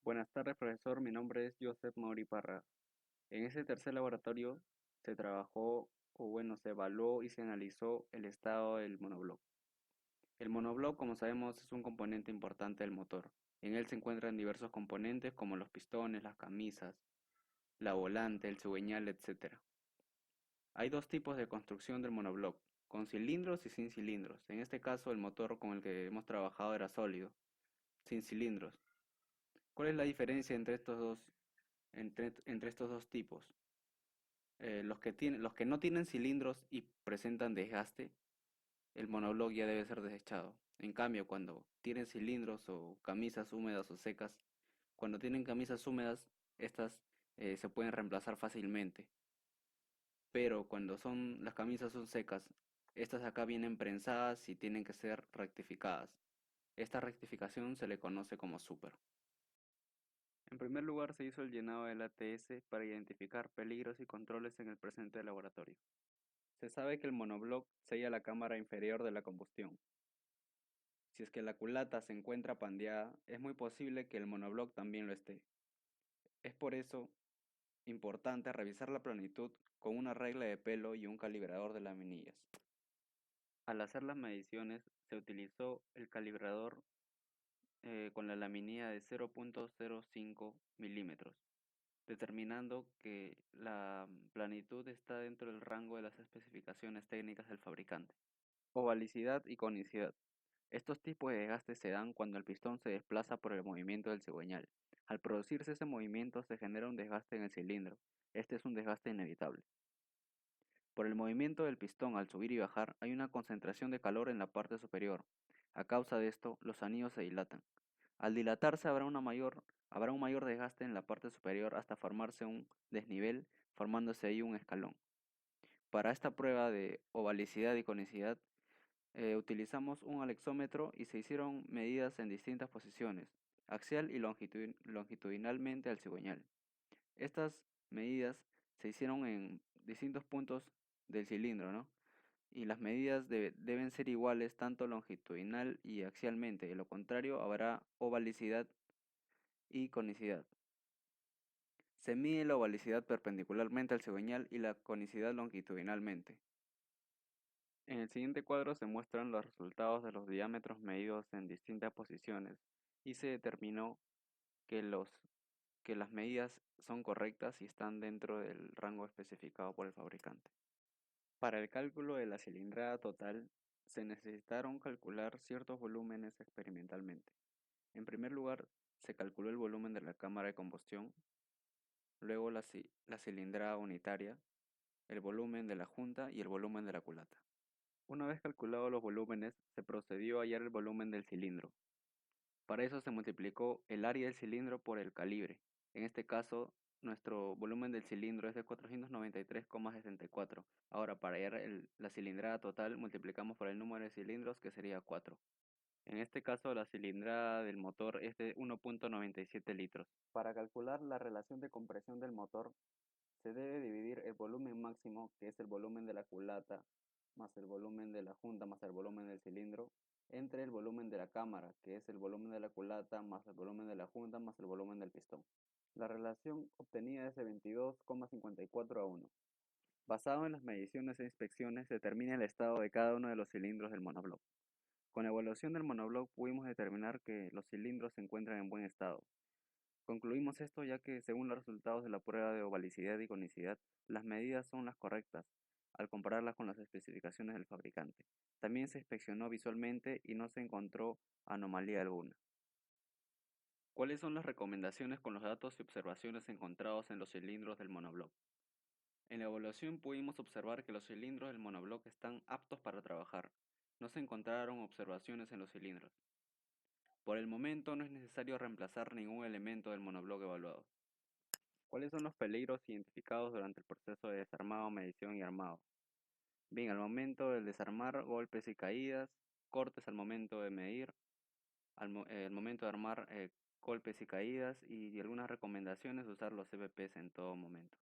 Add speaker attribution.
Speaker 1: Buenas tardes, profesor. Mi nombre es Joseph Mauri Parra. En ese tercer laboratorio se trabajó, se evaluó y se analizó el estado del monobloc. El monobloc, como sabemos, es un componente importante del motor. En él se encuentran diversos componentes como los pistones, las camisas, la volante, el cigüeñal, etc. Hay dos tipos de construcción del monobloc, con cilindros y sin cilindros. En este caso, el motor con el que hemos trabajado era sólido, sin cilindros. ¿Cuál es la diferencia entre estos dos tipos? Los que no tienen cilindros y presentan desgaste, el monobloc ya debe ser desechado. En cambio, cuando tienen cilindros o camisas húmedas o secas, cuando tienen camisas húmedas, estas se pueden reemplazar fácilmente. Pero cuando las camisas son secas, estas acá vienen prensadas y tienen que ser rectificadas. Esta rectificación se le conoce como super. En primer lugar, se hizo el llenado del ATS para identificar peligros y controles en el presente laboratorio. Se sabe que el monobloc sella la cámara inferior de la combustión. Si es que la culata se encuentra pandeada, es muy posible que el monobloc también lo esté. Es por eso importante revisar la planitud con una regla de pelo y un calibrador de laminillas. Al hacer las mediciones, se utilizó el calibrador con la laminilla de 0.05 milímetros, determinando que la planitud está dentro del rango de las especificaciones técnicas del fabricante. Ovalicidad y conicidad. Estos tipos de desgastes se dan cuando el pistón se desplaza por el movimiento del cigüeñal. Al producirse ese movimiento se genera un desgaste en el cilindro. Este es un desgaste inevitable. Por el movimiento del pistón al subir y bajar hay una concentración de calor en la parte superior. A causa de esto, los anillos se dilatan. Al dilatarse habrá un mayor desgaste en la parte superior hasta formarse un desnivel, formándose ahí un escalón. Para esta prueba de ovalicidad y conicidad, utilizamos un alexómetro y se hicieron medidas en distintas posiciones, axial y longitudinalmente al cigüeñal. Estas medidas se hicieron en distintos puntos del cilindro, ¿no? Y las medidas deben ser iguales tanto longitudinal y axialmente, de lo contrario habrá ovalicidad y conicidad. Se mide la ovalicidad perpendicularmente al cigüeñal y la conicidad longitudinalmente. En el siguiente cuadro se muestran los resultados de los diámetros medidos en distintas posiciones y se determinó que, que las medidas son correctas y están dentro del rango especificado por el fabricante. Para el cálculo de la cilindrada total, se necesitaron calcular ciertos volúmenes experimentalmente. En primer lugar, se calculó el volumen de la cámara de combustión, luego la cilindrada unitaria, el volumen de la junta y el volumen de la culata. Una vez calculados los volúmenes, se procedió a hallar el volumen del cilindro. Para eso se multiplicó el área del cilindro por el calibre. En este caso, nuestro volumen del cilindro es de 493,64. Ahora, para hallar la cilindrada total, multiplicamos por el número de cilindros, que sería 4. En este caso, la cilindrada del motor es de 1.97 litros. Para calcular la relación de compresión del motor, se debe dividir el volumen máximo, que es el volumen de la culata, más el volumen de la junta, más el volumen del cilindro, entre el volumen de la cámara, que es el volumen de la culata, más el volumen de la junta, más el volumen del pistón. La relación obtenida es de 22,54 a 1. Basado en las mediciones e inspecciones, se determina el estado de cada uno de los cilindros del monobloc. Con la evaluación del monobloc pudimos determinar que los cilindros se encuentran en buen estado. Concluimos esto ya que, según los resultados de la prueba de ovalicidad y conicidad, las medidas son las correctas al compararlas con las especificaciones del fabricante. También se inspeccionó visualmente y no se encontró anomalía alguna. ¿Cuáles son las recomendaciones con los datos y observaciones encontrados en los cilindros del monobloc? En la evaluación pudimos observar que los cilindros del monobloc están aptos para trabajar. No se encontraron observaciones en los cilindros. Por el momento no es necesario reemplazar ningún elemento del monobloc evaluado. ¿Cuáles son los peligros identificados durante el proceso de desarmado, medición y armado? Bien, al momento del desarmar, golpes y caídas, cortes al momento de medir, al momento de armar, golpes y caídas y algunas recomendaciones usar los CBPs en todo momento.